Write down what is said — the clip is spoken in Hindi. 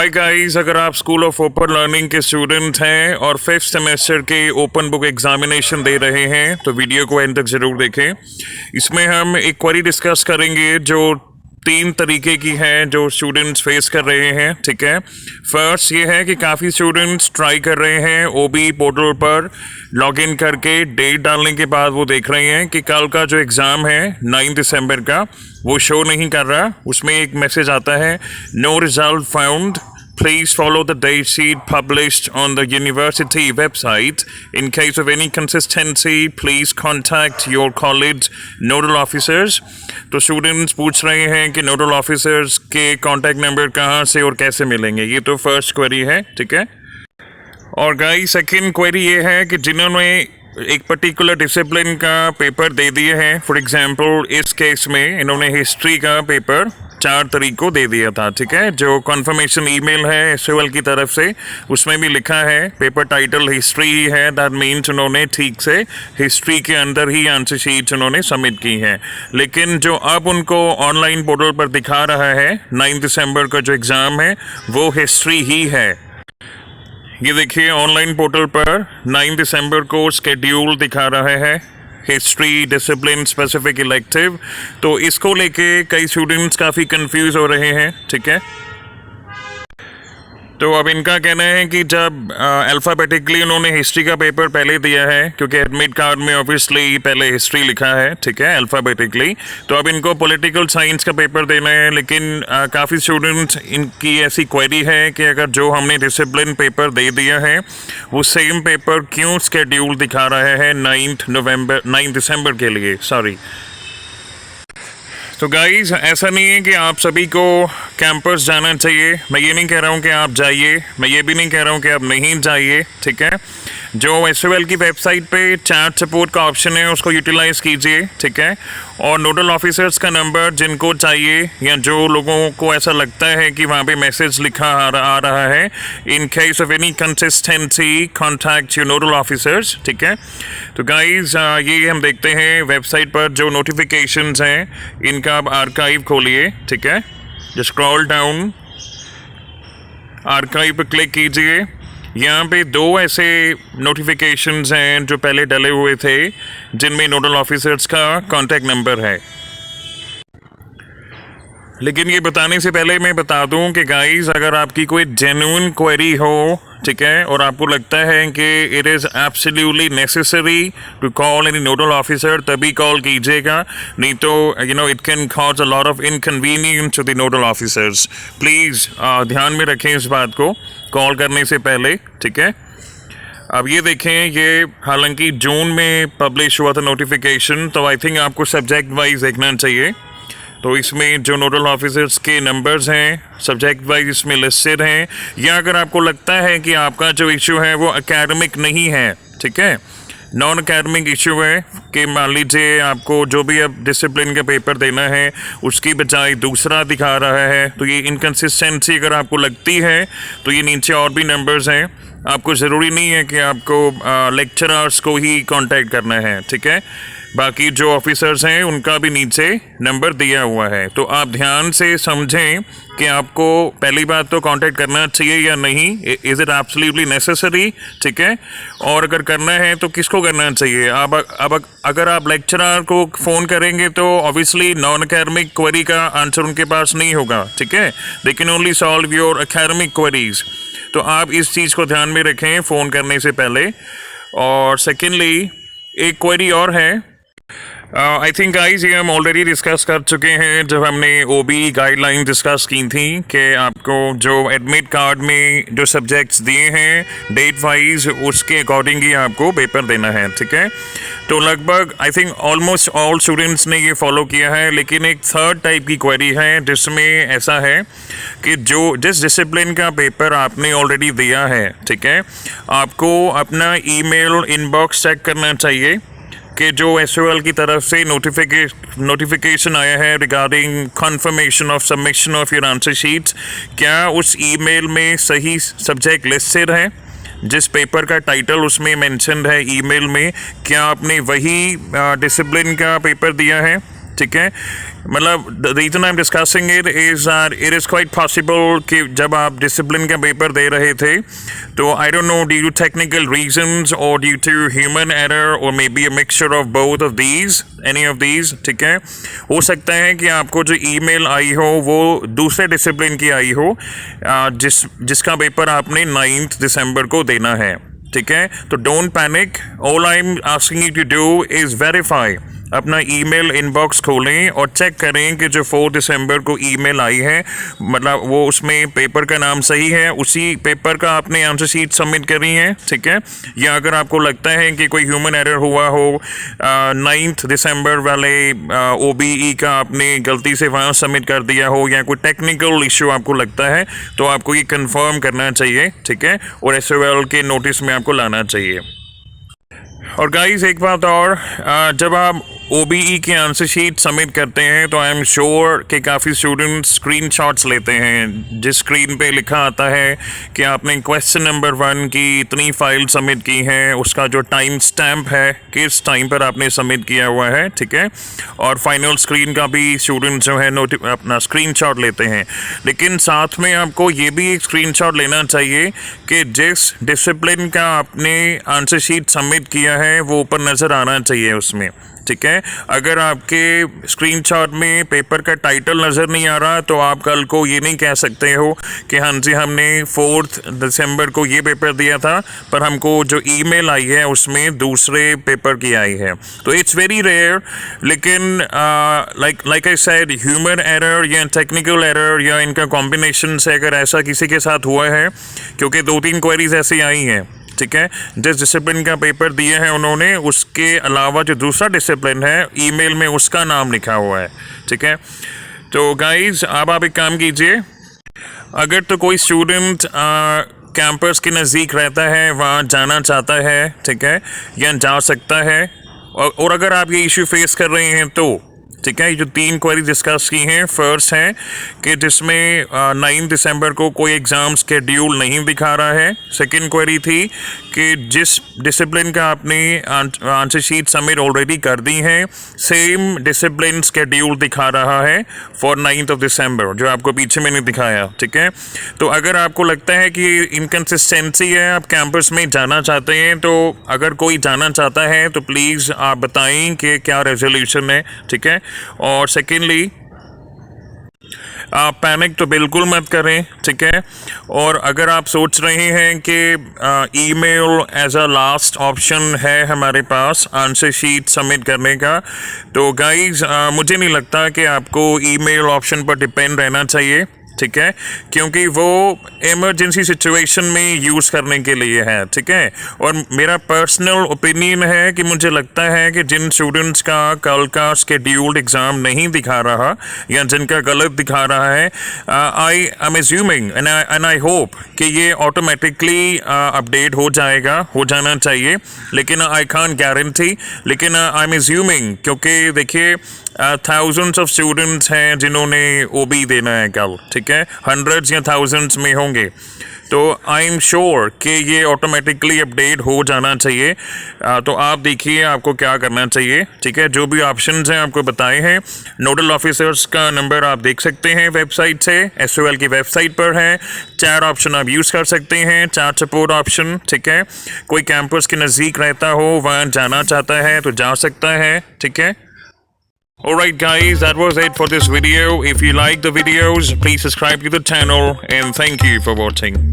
हाय गाइस, अगर आप स्कूल ऑफ ओपन लर्निंग के स्टूडेंट हैं और 5th सेमेस्टर के ओपन बुक एग्जामिनेशन दे रहे हैं तो वीडियो को एंड तक ज़रूर देखें। इसमें हम एक क्वेरी डिस्कस करेंगे जो 3 तरीके की है जो स्टूडेंट्स फेस कर रहे हैं। ठीक है, फर्स्ट ये है कि काफ़ी स्टूडेंट्स ट्राई कर रहे हैं ओबी पोर्टल पर लॉगिन करके डेट डालने के बाद वो देख रहे हैं कि कल का जो एग्ज़ाम है 9 दिसंबर का वो शो नहीं कर रहा। उसमें एक मैसेज आता है, no result found, please follow the date sheet published on the university website. In case of any consistency, please contact your college nodal officers. तो स्टूडेंट्स पूछ रहे हैं कि नोडल ऑफिसर्स के कॉन्टैक्ट नंबर कहाँ से और कैसे मिलेंगे। ये तो फर्स्ट क्वेरी है, ठीक है। और गाइस सेकंड क्वेरी ये है कि जिन्होंने एक पर्टिकुलर डिसिप्लिन का पेपर दे दिए हैं, फॉर एग्जांपल इस केस में इन्होंने हिस्ट्री का पेपर 4 तारीख को दे दिया था। ठीक है, जो कन्फर्मेशन ईमेल है एसओएल की तरफ से उसमें भी लिखा है पेपर टाइटल हिस्ट्री ही है। दैट मीन्स उन्होंने ठीक से हिस्ट्री के अंदर ही आंसर शीट उन्होंने सबमिट की है। लेकिन जो अब उनको ऑनलाइन पोर्टल पर दिखा रहा है 9 दिसंबर का जो एग्ज़ाम है वो हिस्ट्री ही है। ये देखिए ऑनलाइन पोर्टल पर 9 दिसंबर को स्केड्यूल दिखा रहा है, हिस्ट्री डिसिप्लिन स्पेसिफिक इलेक्टिव। तो इसको लेके कई स्टूडेंट्स काफ़ी कंफ्यूज हो रहे हैं। ठीक है, तो अब इनका कहना है कि जब अल्फ़ाबेटिकली उन्होंने हिस्ट्री का पेपर पहले दिया है, क्योंकि एडमिट कार्ड में ऑब्वियसली पहले हिस्ट्री लिखा है, ठीक है, अल्फ़ाबेटिकली, तो अब इनको पॉलिटिकल साइंस का पेपर देना है। लेकिन काफ़ी स्टूडेंट्स इनकी ऐसी क्वेरी है कि अगर जो हमने डिसिप्लिन पेपर दे दिया है वो सेम पेपर क्यों स्केड्यूल दिखा रहा है 9 दिसंबर के लिए, सॉरी। तो गाइस ऐसा नहीं है कि आप सभी को कैंपस जाना चाहिए। मैं ये नहीं कह रहा हूँ कि आप जाइए, मैं ये भी नहीं कह रहा हूँ कि आप नहीं जाइए। ठीक है, जो एसओएल की वेबसाइट पे चैट सपोर्ट का ऑप्शन है उसको यूटिलाइज़ कीजिए। ठीक है, और नोडल ऑफिसर्स का नंबर जिनको चाहिए या जो लोगों को ऐसा लगता है कि वहाँ पे मैसेज लिखा आ रहा है, in case of any consistency contact your nodal officers. ठीक है, तो गाइज ये हम देखते हैं वेबसाइट पर जो नोटिफिकेशंस हैं इनका आप आर्काइव खोलिए। ठीक है, जो स्क्रॉल डाउन आर्काइव पर क्लिक कीजिए। यहाँ पे 2 ऐसे नोटिफिकेशंस हैं जो पहले डले हुए थे जिनमें नोडल ऑफिसर्स का कॉन्टैक्ट नंबर है। लेकिन ये बताने से पहले मैं बता दूं कि गाइस अगर आपकी कोई जेन्युइन क्वेरी हो, ठीक है, और आपको लगता है कि it is absolutely necessary to call any nodal officer, तभी कॉल कीजिएगा, नहीं तो it can cause a lot of inconvenience to the nodal officers. Please ध्यान में रखें इस बात को कॉल करने से पहले। ठीक है, अब ये देखें, ये हालांकि जून में पब्लिश हुआ था नोटिफिकेशन, तो आई थिंक आपको सब्जेक्ट वाइज देखना चाहिए। तो इसमें जो नोडल ऑफिसर्स के नंबर्स हैं सब्जेक्ट वाइज इसमें लिस्टेड हैं। या अगर आपको लगता है कि आपका जो इशू है वो एकेडमिक नहीं है, ठीक है, नॉन एकेडमिक इशू है कि मान लीजिए आपको जो भी अब डिसिप्लिन का पेपर देना है उसकी बजाय दूसरा दिखा रहा है, तो ये इनकन्सिस्टेंसी अगर आपको लगती है तो ये नीचे और भी नंबर्स हैं। आपको ज़रूरी नहीं है कि आपको लेक्चरर्स को ही कांटेक्ट करना है। ठीक है, बाकी जो ऑफिसर्स हैं उनका भी नीचे नंबर दिया हुआ है। तो आप ध्यान से समझें कि आपको पहली बात तो कांटेक्ट करना चाहिए या नहीं, इज़ इट एब्सोल्युटली नेसेसरी। ठीक है, और अगर करना है तो किसको करना चाहिए। अब अगर आप लेक्चरर को फ़ोन करेंगे तो ऑब्वियसली नॉन एकेडमिक क्वेरी का आंसर उनके पास नहीं होगा। ठीक है, they can only solve your academic queries. तो आप इस चीज़ को ध्यान में रखें फ़ोन करने से पहले। और सेकेंडली एक क्वेरी और है, आई थिंक गाइस ये हम ऑलरेडी डिस्कस कर चुके हैं जब हमने ओबी गाइडलाइन डिस्कस की थी कि आपको जो एडमिट कार्ड में जो सब्जेक्ट्स दिए हैं डेट वाइज उसके अकॉर्डिंग ही आपको पेपर देना है। ठीक है, तो लगभग I think almost all students ने ये फॉलो किया है। लेकिन एक थर्ड टाइप की क्वेरी है जिसमें ऐसा है कि जिस डिसिप्लिन का पेपर आपने ऑलरेडी दिया है, ठीक है, आपको अपना ईमेल इनबॉक्स चेक करना चाहिए कि जो एसओएल की तरफ से नोटिफिकेशन आया है regarding confirmation of submission of your answer sheets, क्या उस ईमेल में सही सब्जेक्ट लिस्टेड है, जिस पेपर का टाइटल उसमें मेंशन्ड है ईमेल में, क्या आपने वही डिसिप्लिन का पेपर दिया है। ठीक है। मतलब the reason I am discussing it is quite possible कि जब आप डिसिप्लिन का पेपर दे रहे थे तो I don't know due to technical reasons और ड्यू टू ह्यूमन एरर और may be a mixture of both of these, any of these, ठीक है। हो सकता है कि आपको जो ईमेल आई हो वो दूसरे डिसिप्लिन की आई हो जिसका पेपर आपने 9 दिसंबर को देना है, ठीक है। तो don't panic, all I am asking you to do is verify, अपना ईमेल इनबॉक्स खोलें और चेक करें कि जो 4 दिसंबर को ईमेल आई है मतलब वो उसमें पेपर का नाम सही है, उसी पेपर का आपने आंसर शीट सबमिट करी है, ठीक है। या अगर आपको लगता है कि कोई ह्यूमन एरर हुआ हो 9 दिसंबर वाले OBE का आपने गलती से वहाँ सबमिट कर दिया हो या कोई टेक्निकल इशू आपको लगता है तो आपको ये कंफर्म करना चाहिए, ठीक है, और SOL के नोटिस में आपको लाना चाहिए। और गाइस एक बात और, जब आप OBE की आंसर शीट सबमिट करते हैं तो आई एम श्योर कि काफ़ी स्टूडेंट्स स्क्रीनशॉट्स लेते हैं जिस स्क्रीन पे लिखा आता है कि आपने क्वेश्चन नंबर 1 की इतनी फाइल सबमिट की है, उसका जो टाइम स्टैम्प है किस टाइम पर आपने सबमिट किया हुआ है, ठीक है। और फाइनल स्क्रीन का भी स्टूडेंट्स जो है अपना स्क्रीनशॉट लेते हैं, लेकिन साथ में आपको ये भी एक स्क्रीनशॉट लेना चाहिए कि जिस डिसिप्लिन का आपने आंसर शीट सबमिट किया है वो ऊपर नज़र आना चाहिए उसमें, ठीक है। अगर आपके स्क्रीनशॉट में पेपर का टाइटल नज़र नहीं आ रहा तो आप कल को ये नहीं कह सकते हो कि हाँ जी हमने 4 दिसंबर को ये पेपर दिया था पर हमको जो ईमेल आई है उसमें दूसरे पेपर की आई है। तो इट्स वेरी रेयर, लेकिन like I said human error या टेक्निकल एरर या इनका कॉम्बिनेशन से अगर ऐसा किसी के साथ हुआ है, क्योंकि 2-3 क्वेरीज ऐसी आई हैं, ठीक है, जिस डिसिप्लिन का पेपर दिए हैं उन्होंने उसके अलावा जो दूसरा डिसिप्लिन है ईमेल में उसका नाम लिखा हुआ है, ठीक है। तो गाइस अब आप एक काम कीजिए, अगर तो कोई स्टूडेंट कैंपस के नज़दीक रहता है वहाँ जाना चाहता है, ठीक है, या जा सकता है, और अगर आप ये इशू फेस कर रहे हैं तो ठीक है, ये जो 3 क्वेरी डिस्कस की हैं, फर्स्ट है कि जिसमें 9 दिसंबर को कोई एग्ज़ाम स्केड्यूल नहीं दिखा रहा है। सेकंड क्वेरी थी कि जिस डिसिप्लिन का आपने आंसर शीट सबमिट ऑलरेडी कर दी है सेम डिसिप्लिन स्केड्यूल दिखा रहा है फॉर 9 दिसंबर, जो आपको पीछे मैंने दिखाया, ठीक है। तो अगर आपको लगता है कि इनकन्सिस्टेंसी है, आप कैंपस में जाना चाहते हैं, तो अगर कोई जाना चाहता है तो प्लीज़ आप बताएं कि क्या रेजोल्यूशन है, ठीक है। और सेकेंडली आप पैनिक तो बिल्कुल मत करें, ठीक है। और अगर आप सोच रहे हैं कि email as a last option है हमारे पास आंसर शीट सबमिट करने का, तो गाइज मुझे नहीं लगता कि आपको ईमेल ऑप्शन पर डिपेंड रहना चाहिए, ठीक है, क्योंकि वो इमरजेंसी सिचुएशन में यूज़ करने के लिए है, ठीक है। और मेरा पर्सनल ओपिनियन है कि मुझे लगता है कि जिन स्टूडेंट्स का कल का स्केड्यूल्ड एग्ज़ाम नहीं दिखा रहा या जिनका गलत दिखा रहा है, I am assuming and I hope कि ये ऑटोमेटिकली अपडेट हो जाना चाहिए, लेकिन आई कांट गारंटी, लेकिन आई एम एज्यूमिंग, क्योंकि देखिए थाउजेंड्स ऑफ स्टूडेंट्स हैं जिन्होंने OB देना है कल, ठीक है, हंड्रेड्स या थाउजेंड्स में होंगे, तो आई एम श्योर कि ये ऑटोमेटिकली अपडेट हो जाना चाहिए। तो आप देखिए आपको क्या करना चाहिए, ठीक है। जो भी ऑप्शंस हैं आपको बताए हैं, नोडल ऑफिसर्स का नंबर आप देख सकते हैं वेबसाइट से, SOL की वेबसाइट पर है। 4 ऑप्शन आप यूज़ कर सकते हैं, 4 सपोर्ट ऑप्शन, ठीक है। कोई कैंपस के नज़दीक रहता हो, वहाँ जाना चाहता है तो जा सकता है, ठीक है। Alright guys, that was it for this video. If you like the videos, please subscribe to the channel and thank you for watching.